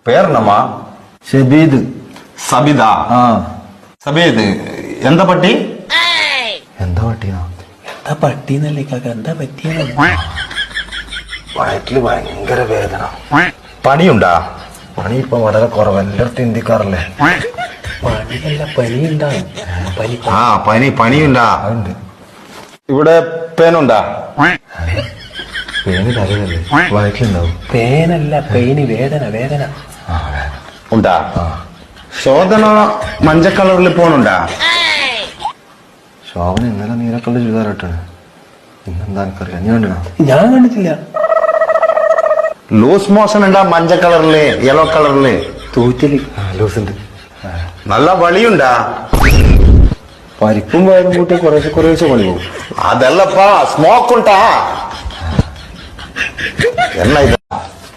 പേരെന്നമ്മാ? ഷബീദ്. സബിത. സബീദ് എന്താ പട്ടി? എന്താ പട്ടിയാ? എന്താ പട്ടിന്നല്ലേ കാക്ക, എന്താ പറ്റിയ? വയറ്റില് ഭയങ്കര വേദന. പണിയുണ്ടാ? പണി ഇപ്പൊ വളരെ കുറവ്, എല്ലായിടത്തും ഇന്ത്യക്കാറല്ലേ. പണിയല്ല, പനിയുണ്ടാവും. പനിയുണ്ടാ? അതുണ്ട്. ഇവിടെ പേനുണ്ടാ? പേന് തലയല്ലേ, വയറ്റിലുണ്ടാവും. പേനല്ല, പെയിന്, വേദന. വേദന ഉണ്ടാ? ശോധന മഞ്ഞ കളറിൽ പോണുണ്ടാ? ശോഭന ഇന്നലെ നീലക്കള്ള ചുരിദാറിട്ടാണ്. ഇന്നെന്താ എനിക്കറിയാം, നീ കണ്ടോ? ഞാൻ കണ്ടിട്ടില്ല. ലൂസ് മോഷൻ ഉണ്ടാ? മഞ്ഞ കളറില്, യെല്ലോ കളറില് തൂറ്റല്. ലൂസ് ഉണ്ട്. നല്ല വളിയുണ്ടാ? പരിപ്പും വയറും കൂട്ടി കുറേശ്ശെ പണി പോകും. അതല്ലപ്പാ, സ്മോക്ക് ഉണ്ടാ? എന്നാ ഇത്?